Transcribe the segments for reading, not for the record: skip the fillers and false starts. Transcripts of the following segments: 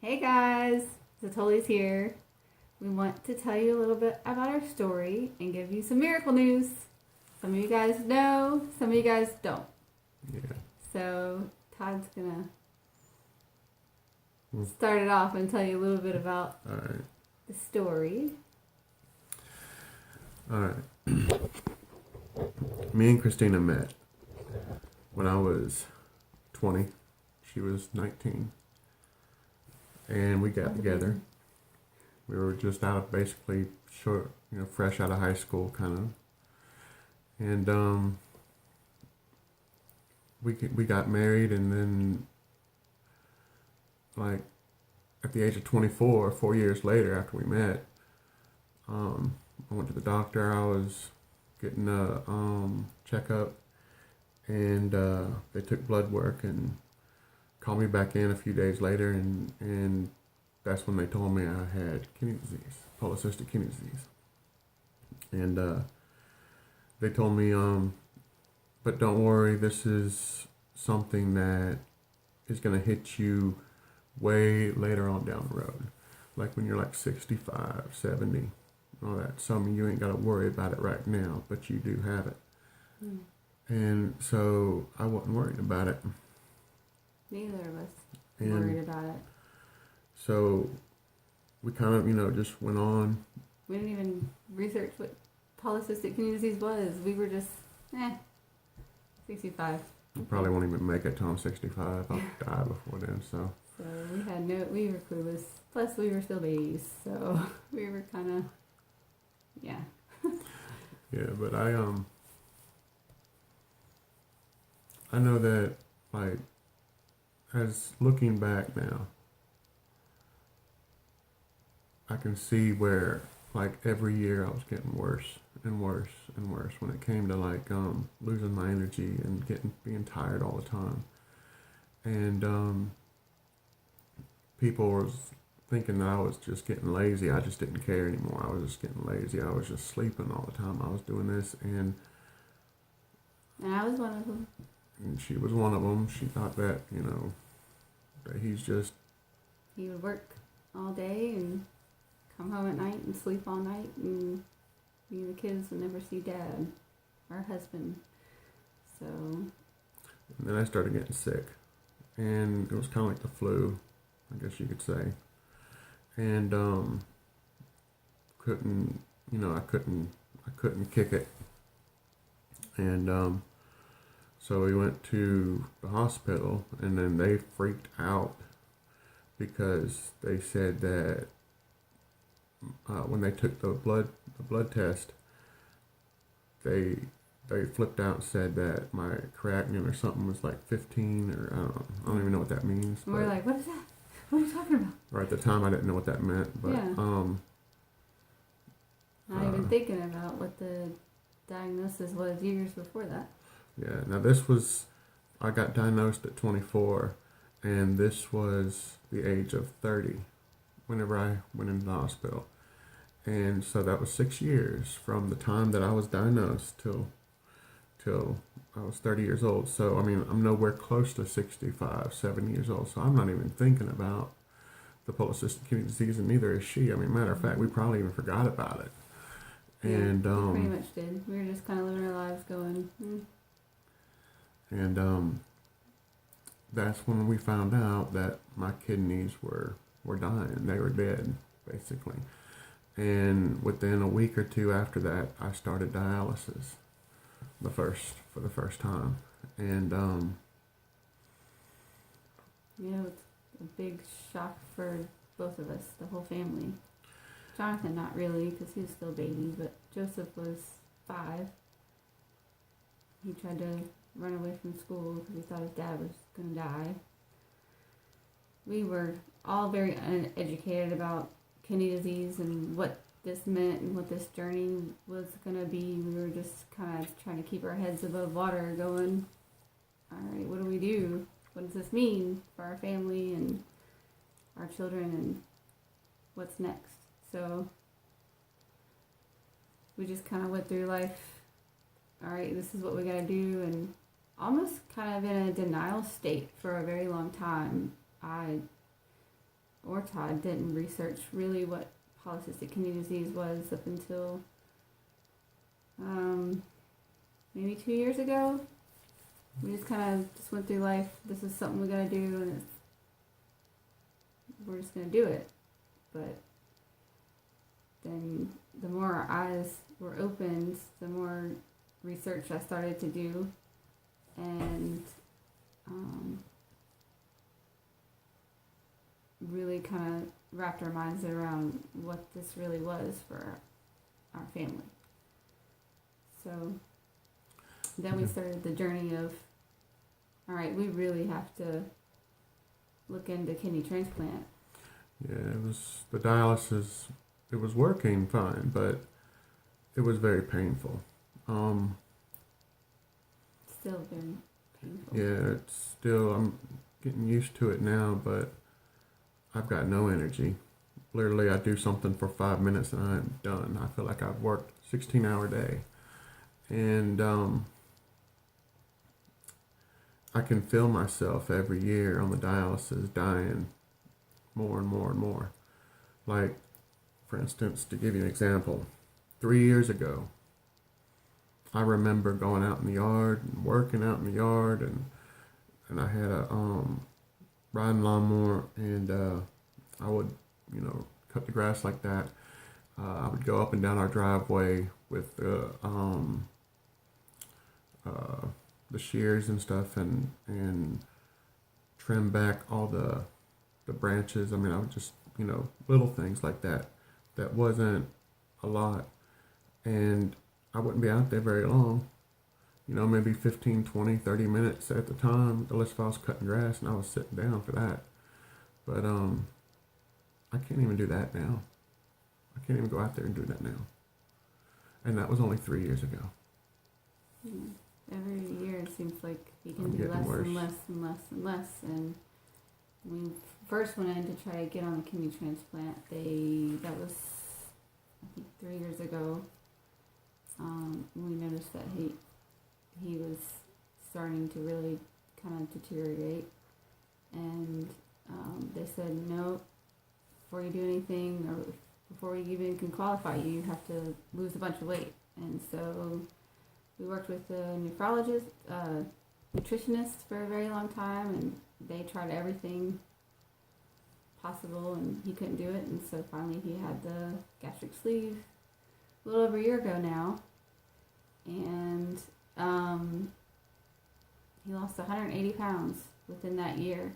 Hey guys, Zatoli's here. We want to tell you a little bit about our story and give you some miracle news. Some of you guys know, some of you guys don't. Yeah. So Todd's gonna start it off and tell you a little bit about the story. Alright. Me and Christina met when I was 20. She was 19. And we got together. We were just out of basically fresh out of high school kind of. And we got married, and then like at the age of 24, 4 years later after we met, I went to the doctor. I was getting a checkup, and they took blood work and called me back in a few days later, and that's when they told me I had kidney disease, polycystic kidney disease. And they told me, but don't worry, this is something that is going to hit you way later on down the road. Like when you're like 65, 70, all that. Some you ain't got to worry about it right now, but you do have it. And so I wasn't worried about it. Neither of us worried about it. So we kind of, just went on. We didn't even research what polycystic kidney disease was. We were just, 65. I probably won't even make it till I'm 65. I'll die before then, so. So we were clueless. Plus we were still babies, so we were kind of, yeah. Yeah, but I know that, like, as looking back now, I can see where, like, every year I was getting worse and worse and worse when it came to, like, losing my energy and being tired all the time. And people was thinking that I was just getting lazy. I just didn't care anymore. I was just getting lazy. I was just sleeping all the time. I was doing this, and I was one of them. And she was one of them. She thought that, that he would work all day and come home at night and sleep all night, and me and the kids would never see Dad, our husband. So. And then I started getting sick, and it was kind of like the flu, I guess you could say. And I couldn't kick it. And so we went to the hospital, and then they freaked out because they said that when they took the blood test, they flipped out and said that my creatinine or something was like 15, or I don't even know what that means. And we're like, what is that? What are you talking about? Right at the time, I didn't know what that meant, but yeah. Not even thinking about what the diagnosis was years before that. Yeah, now I got diagnosed at 24, and this was the age of 30 whenever I went into the hospital. And so that was 6 years from the time that I was diagnosed till I was 30 years old. So, I mean, I'm nowhere close to 65, 70 years old, so I'm not even thinking about the polycystic kidney disease, and neither is she. I mean, matter of fact, we probably even forgot about it. Yeah, and we pretty much did. We were just kind of living our lives going, And that's when we found out that my kidneys were dying. They were dead, basically. And within a week or two after that, I started dialysis for the first time. And yeah, it was a big shock for both of us, the whole family. Jonathan, not really, because he was still a baby, but Joseph was 5. He tried to run away from school because he thought his dad was going to die. We were all very uneducated about kidney disease and what this meant and what this journey was going to be. We were just kind of trying to keep our heads above water, going, all right, what do we do? What does this mean for our family and our children, and what's next? So we just kind of went through life, all right, this is what we got to do, and almost kind of in a denial state for a very long time. I or Todd didn't research really what polycystic kidney disease was up until maybe 2 years ago. We just kind of just went through life. This is something we gotta do, and we're just gonna do it. But then the more our eyes were opened, the more research I started to do, and really kind of wrapped our minds around what this really was for our family. So then we started the journey of, all right, we really have to look into kidney transplant. Yeah, it was the dialysis. It was working fine, but it was very painful. Still very painful. Yeah, it's still. I'm getting used to it now, but I've got no energy. Literally, I do something for 5 minutes and I'm done. I feel like I've worked a 16-hour day, and I can feel myself every year on the dialysis dying more and more and more. Like, for instance, to give you an example, 3 years ago, I remember going out in the yard and working out in the yard, and I had a riding lawnmower, and I would, cut the grass like that. I would go up and down our driveway with the shears and stuff, and trim back all the branches. I mean, I would just, little things like that. That wasn't a lot. And I wouldn't be out there very long. Maybe 15, 20, 30 minutes at the time, unless if I was cutting grass and I was sitting down for that. But I can't even do that now. I can't even go out there and do that now. And that was only 3 years ago. Every year it seems like you can I'm do getting less worse. and less and less and less. And when we first went in to try to get on the kidney transplant, that was, I think, 3 years ago. We noticed that he was starting to really kind of deteriorate, and they said, no, before you do anything, or before we even can qualify you, you have to lose a bunch of weight. And so we worked with a nephrologist, nutritionist for a very long time, and they tried everything possible, and he couldn't do it. And so finally he had the gastric sleeve a little over a year ago now, and he lost 180 pounds within that year.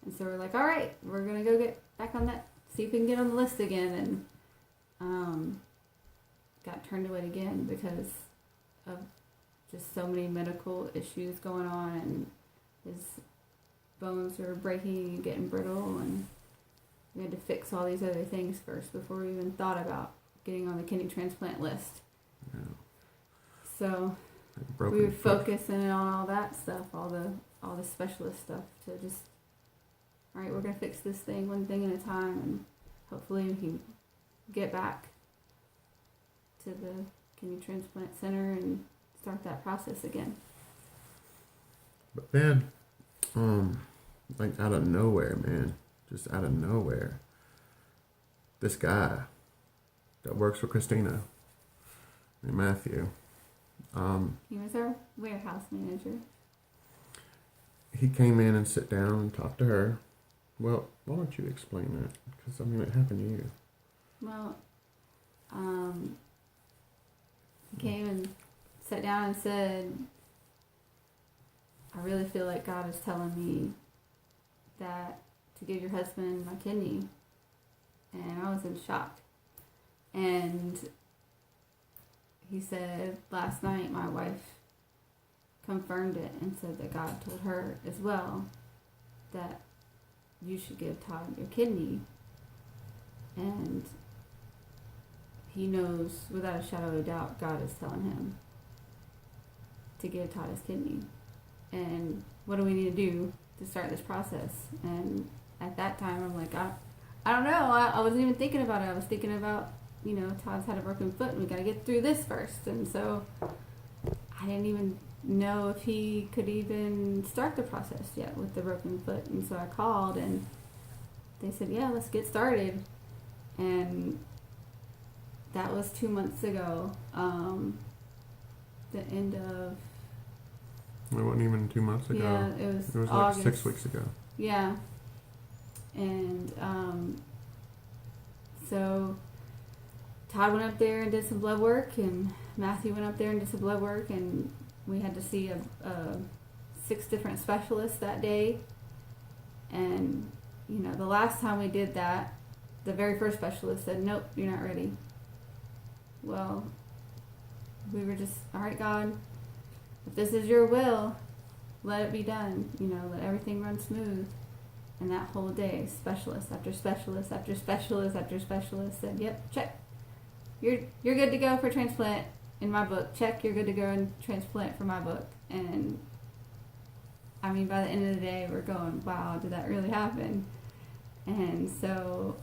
And so we're like, all right, we're gonna go get back on that, see if we can get on the list again. And got turned away again because of just so many medical issues going on, and his bones were breaking and getting brittle, and we had to fix all these other things first before we even thought about getting on the kidney transplant list. Yeah. So Broken we were foot. focusing on all that stuff, all the specialist stuff, to just, all right, we're gonna fix this thing one thing at a time, and hopefully we can get back to the kidney transplant center and start that process again. But then, like out of nowhere, man, just out of nowhere, this guy that works for Christina and Matthew, He was our warehouse manager. he came in and sat down and talked to her. Well, why don't you explain that? Because, it happened to you. Well, he came and sat down and said, I really feel like God is telling me that to give your husband my kidney. And I was in shock. And he said, last night my wife confirmed it and said that God told her as well that you should give Todd your kidney. And he knows without a shadow of a doubt God is telling him to give Todd his kidney. And what do we need to do to start this process? And at that time I'm like, I don't know. I wasn't even thinking about it. I was thinking about, Todd's had a broken foot and we got to get through this first. And so I didn't even know if he could even start the process yet with the broken foot. And so I called, and they said, yeah, let's get started. And that was 2 months ago. The end of, It wasn't even 2 months ago. yeah, it was It was August. like 6 weeks ago. Yeah. And so Todd went up there and did some blood work, and Matthew went up there and did some blood work, and we had to see 6 different specialists that day. And the last time we did that, the very first specialist said, nope, you're not ready. Well, we were just, all right, God, if this is your will, let it be done. Let everything run smooth. And that whole day, specialist after specialist after specialist after specialist said, yep, check. You're good to go for transplant in my book. Check, you're good to go and transplant for my book. And I mean, by the end of the day, we're going, wow, did that really happen? And so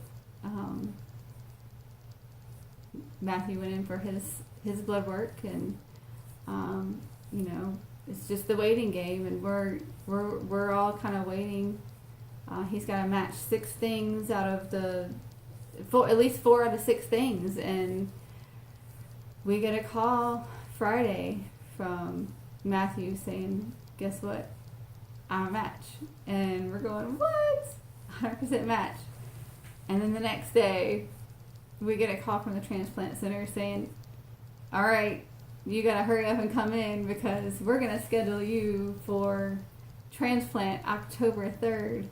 Matthew went in for his blood work, and it's just the waiting game, and we're all kind of waiting. He's got to match 6 things out of at least 4 out of 6 things, and we get a call Friday from Matthew saying, guess what? I'm a match. And we're going, what? 100% match. And then the next day, we get a call from the transplant center saying, all right, you got to hurry up and come in because we're going to schedule you for transplant October 3rd.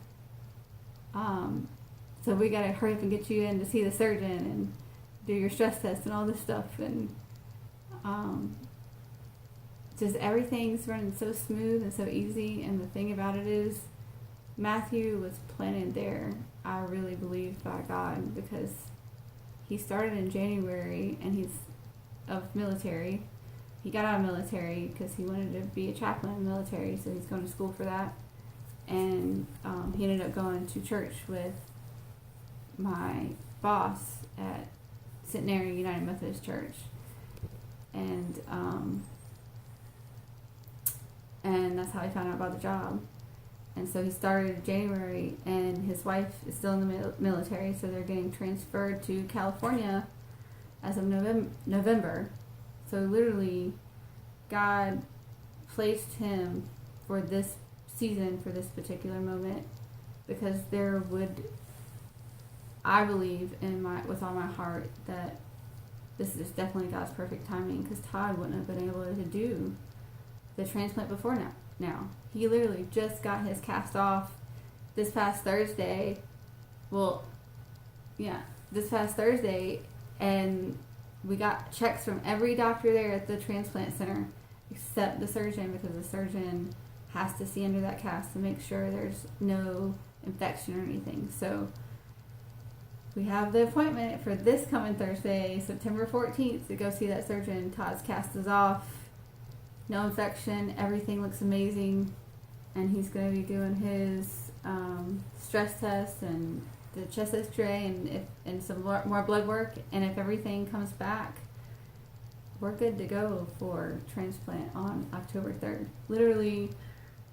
So we got to hurry up and get you in to see the surgeon and do your stress test and all this stuff. And just everything's running so smooth and so easy. And the thing about it is, Matthew was planted there, I really believe, by God, because he started in January, and he's of military. He got out of military because he wanted to be a chaplain in the military, so he's going to school for that. And he ended up going to church with my boss at Centenary United Methodist Church. And that's how he found out about the job. And so he started in January, and his wife is still in the military, so they're getting transferred to California as of November. So literally, God placed him for this season, for this particular moment, because there would, I believe with all my heart, that this is definitely God's perfect timing, because Todd wouldn't have been able to do the transplant before now. He literally just got his cast off this past Thursday. This past Thursday, and we got checks from every doctor there at the transplant center except the surgeon, because the surgeon has to see under that cast to make sure there's no infection or anything. So we have the appointment for this coming Thursday, September 14th, to go see that surgeon. Todd's cast is off. No infection. Everything looks amazing. And he's going to be doing his stress test and the chest x-ray and some more blood work. And if everything comes back, we're good to go for transplant on October 3rd. Literally,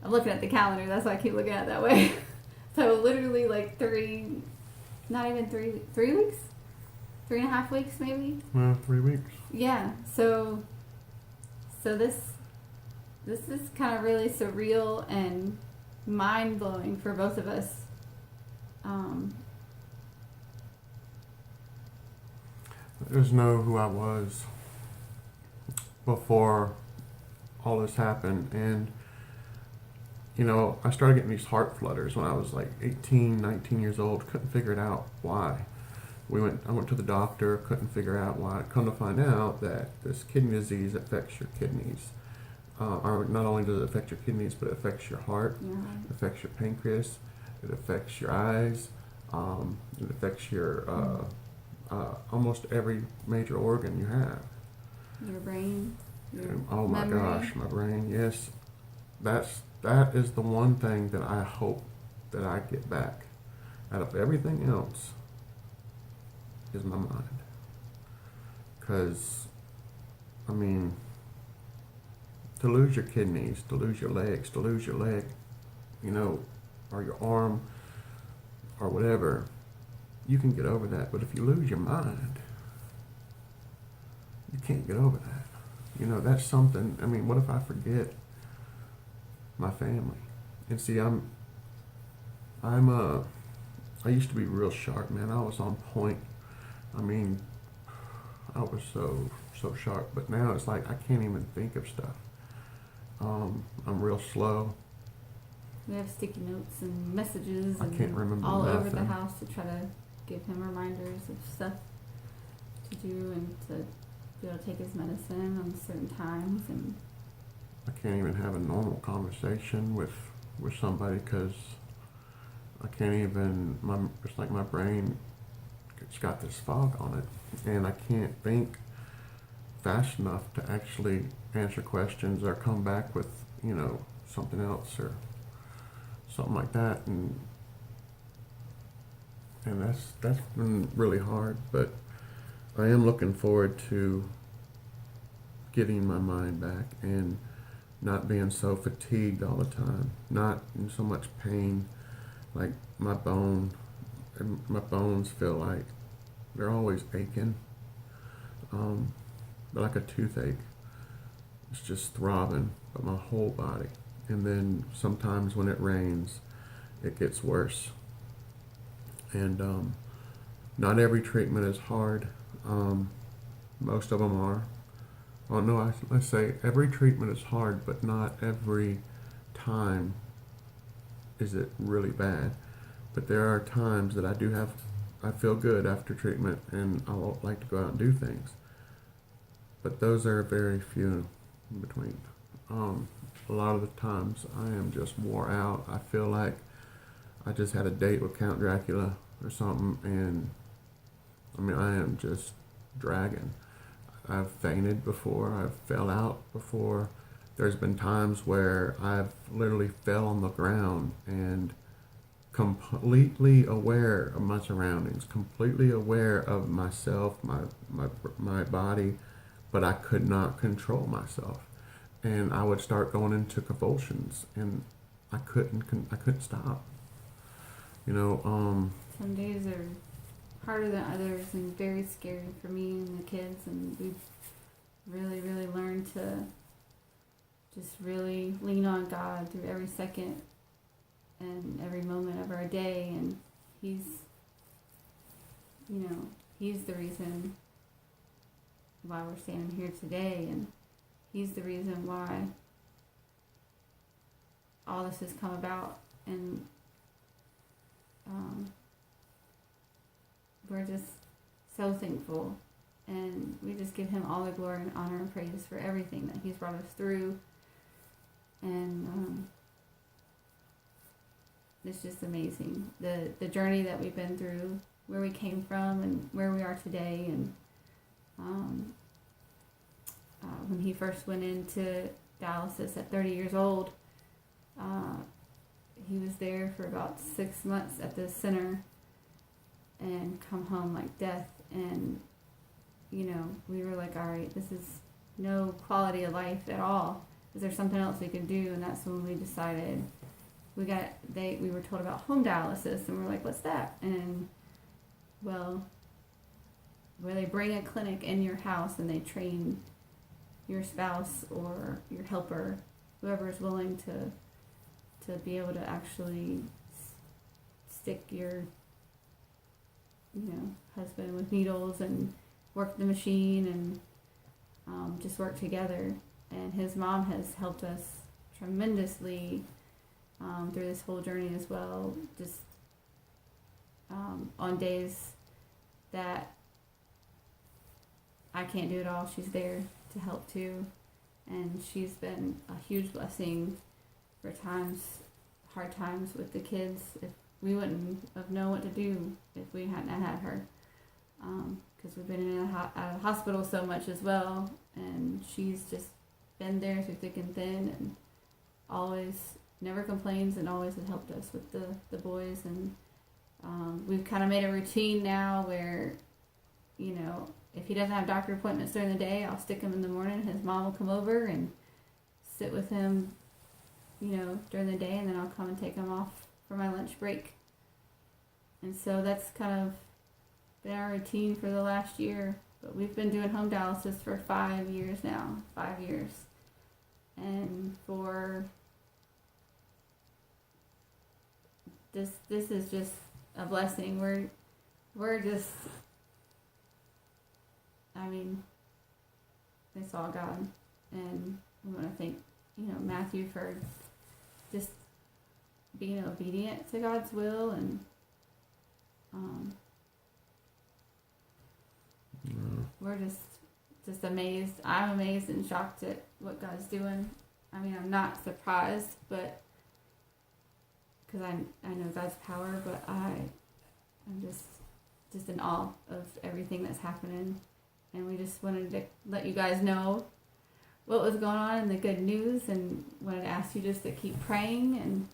I'm looking at the calendar. That's why I keep looking at it that way. So literally like 3 weeks? 3.5 weeks maybe? Well, 3 weeks. Yeah. So this is kind of really surreal and mind-blowing for both of us. I just know who I was before all this happened, and I started getting these heart flutters when I was like 18, 19 years old. Couldn't figure it out why. I went to the doctor, couldn't figure out why. Come to find out that this kidney disease affects your kidneys. Or not only does it affect your kidneys, but it affects your heart, it affects your pancreas, it affects your eyes, it affects your almost every major organ you have. Your brain. Oh my gosh, my brain. Yes, that is the one thing that I hope that I get back out of everything else is my mind. Because, I mean, to lose your kidneys, to lose your legs, to lose your leg, or your arm, or whatever, you can get over that. But if you lose your mind, you can't get over that. You know, that's something. I mean, what if I forget my family? And see, I used to be real sharp, man. I was on point. I mean, I was so sharp. But now it's like I can't even think of stuff. I'm real slow. We have sticky notes and messages I can't remember all over the nothing. house to try to give him reminders of stuff to do and to be able to take his medicine on certain times. And I can't even have a normal conversation with somebody because I can't even. It's like my brain, it's got this fog on it, and I can't think fast enough to actually answer questions or come back with, you know, something else or something like that. And that's been really hard, but I am looking forward to getting my mind back and not being so fatigued all the time, not in so much pain. Like my bones feel like they're always aching, like a toothache. It's just throbbing, but my whole body. And then sometimes when it rains, it gets worse. And not every treatment is hard. Most of them are. Well, no, let's say every treatment is hard, but not every time is it really bad. But there are times that I feel good after treatment, and I like to go out and do things. But those are very few in between. A lot of the times I am just wore out. I feel like I just had a date with Count Dracula or something, and I mean, I am just dragging. I've fainted before, I've fell out before. There's been times where I've literally fell on the ground and completely aware of my surroundings, completely aware of myself, my body, but I could not control myself. And I would start going into convulsions, and I couldn't stop. You know, some days are harder than others and very scary for me and the kids, and we've really learned to just really lean on God through every second and every moment of our day. And he's the reason why we're standing here today, and he's the reason why all this has come about. And we're just so thankful, and we just give him all the glory and honor and praise for everything that he's brought us through. And it's just amazing, the journey that we've been through, where we came from and where we are today. And when he first went into dialysis at 30 years old, he was there for about 6 months at the center and come home like death. And we were like, all right, this is no quality of life at all. Is there something else we can do? And that's when we decided we were told about home dialysis, and we're like, what's that? And well, where they bring a clinic in your house and they train your spouse or your helper, whoever is willing to be able to actually stick your husband with needles and work the machine and just work together. And his mom has helped us tremendously through this whole journey as well. Just on days that I can't do it all, she's there to help too. And she's been a huge blessing for hard times with the kids. If we wouldn't have known what to do if we hadn't had her, because we've been in a hospital so much as well, and she's just been there through thick and thin, and always never complains, and always has helped us with the boys. And we've kind of made a routine now where, if he doesn't have doctor appointments during the day, I'll stick him in the morning. His mom will come over and sit with him, during the day, and then I'll come and take him off for my lunch break. And so that's kind of been our routine for the last year. But we've been doing home dialysis for 5 years now. 5 years. And for this is just a blessing. We're just, I mean, it's all God. And we want to thank, Matthew for just being obedient to God's will, and we're just amazed. I'm amazed and shocked at what God's doing. I mean, I'm not surprised, but because I know God's power, but I'm just in awe of everything that's happening. And we just wanted to let you guys know what was going on and the good news, and wanted to ask you just to keep praying and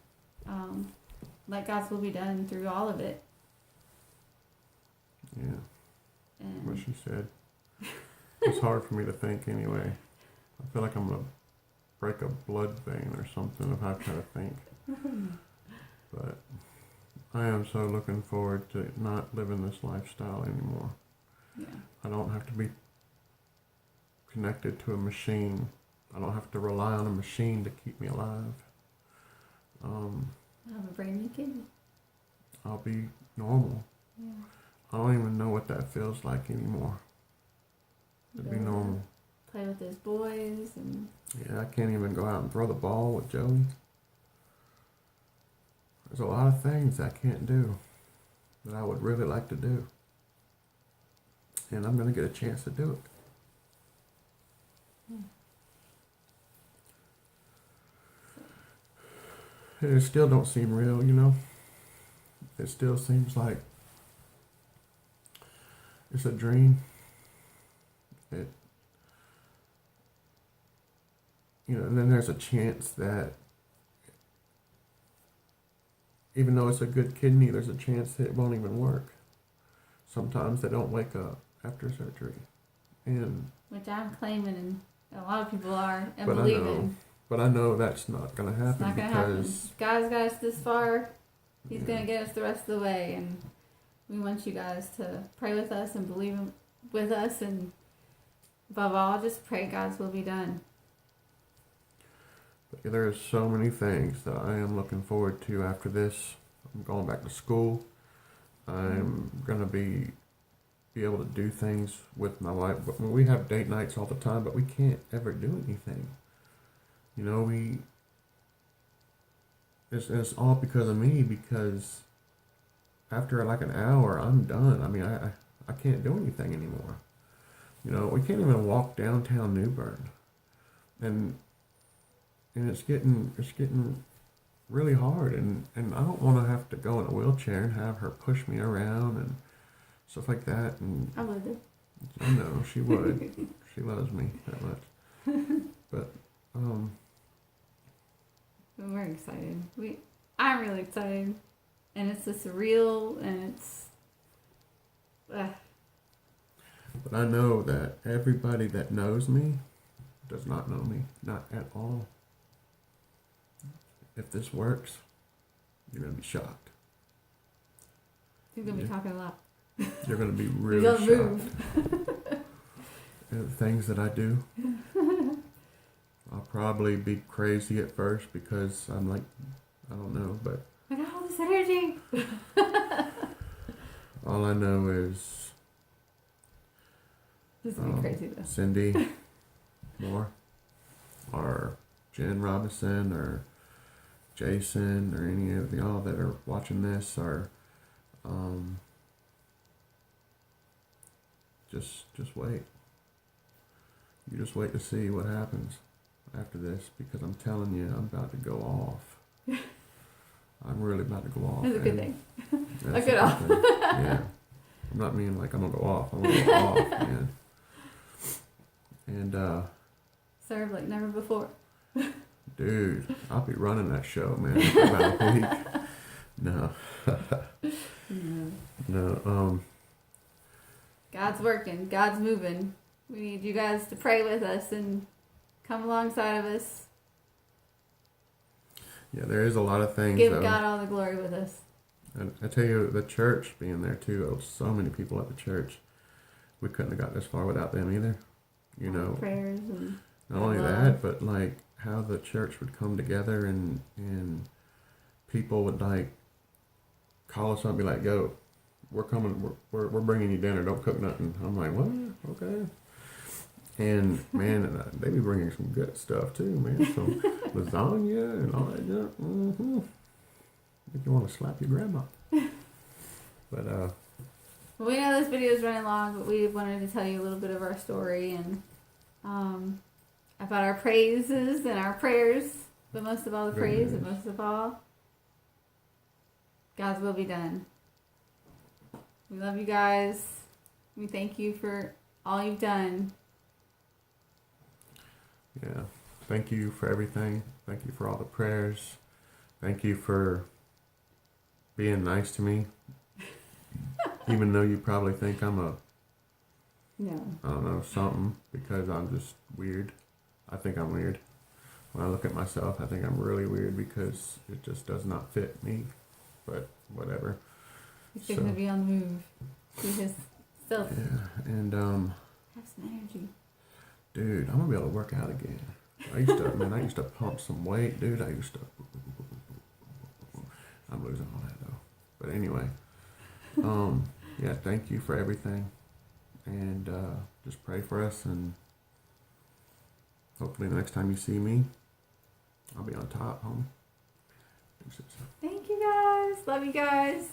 let God's will be done through all of it. Yeah. And What she said. It's hard for me to think anyway. I feel like I'm going to break a blood vein or something if I try to think. But I am so looking forward to not living this lifestyle anymore. Yeah. I don't have to be connected to a machine. I don't have to rely on a machine to keep me alive. I have a brand new kidney. I'll be normal. Yeah. I don't even know what that feels like anymore. To be normal. Play with his boys and. Yeah, I can't even go out and throw the ball with Joey. There's a lot of things I can't do that I would really like to do. And I'm going to get a chance to do it. It still don't seem real, It still seems like it's a dream. And then there's a chance that even though it's a good kidney, there's a chance that it won't even work. Sometimes they don't wake up after surgery. Which I'm claiming, and a lot of people are, and but believing. But I know that's not going to happen. It's not going to happen. God's got us this far. He's going to get us the rest of the way. And we want you guys to pray with us and believe with us. And above all, just pray God's will be done. But there's so many things that I am looking forward to after this. I'm going back to school. I'm going to be able to do things with my wife. But we have date nights all the time, but we can't ever do anything. It's all because of me, because after like an hour, I'm done. I mean, I can't do anything anymore. We can't even walk downtown New Bern. And it's getting really hard, and I don't want to have to go in a wheelchair and have her push me around and stuff like that. And I would. I know she would. She loves me that much. But we're excited. I'm really excited, and it's just surreal, and it's. But I know that everybody that knows me does not know me, not at all. If this works, you're gonna be shocked. You're gonna be talking a lot. You're gonna be really shocked. Move. And the things that I do. I'll probably be crazy at first because I'm like, I don't know, but I got all this energy. all I know is This is gonna be crazy though. Cindy Moore, or Jen Robinson, or Jason, or any of y'all that are watching this, or just wait. You just wait to see what happens after this, because I'm telling you, I'm about to go off. I'm really about to go off. That's a good thing. That's a good off. thing. Yeah. I'm not meaning like I'm gonna go off. I'm gonna go off, man. And Serve like never before. dude, I'll be running that show, man, for about a week. No. No. God's working. God's moving. We need you guys to pray with us and come alongside of us. Yeah, there is a lot of things. Give God all the glory with us. And I tell you, the church being there too. There was so many people at the church. We couldn't have got this far without them either. You All the know, prayers and not only love. that, but like how the church would come together and people would like call us up and be like, "Yo, we're coming. We're bringing you dinner. Don't cook nothing." I'm like, "What? Okay." And man, they be bringing some good stuff too, man. Some lasagna and all that junk. Mm-hmm. Make you want to slap your grandma. But Well, we know this video is running long, but we wanted to tell you a little bit of our story and about our praises and our prayers, but most of all the praise and most of all, God's will be done. We love you guys. We thank you for all you've done. yeah, thank you for everything. Thank you for all the prayers. Thank you for being nice to me. Even though you probably think I'm a, No. I don't know, something, because I'm just weird. I think I'm weird. When I look at myself, I think I'm really weird because it just does not fit me. But whatever. He's fixing to be on the move. He has self. Yeah, and Have some energy. dude, I'm gonna be able to work out again. I used to pump some weight, dude. I'm losing all that though. But anyway, yeah, thank you for everything, and just pray for us, and hopefully the next time you see me, I'll be on top, homie. Thank you guys. Love you guys.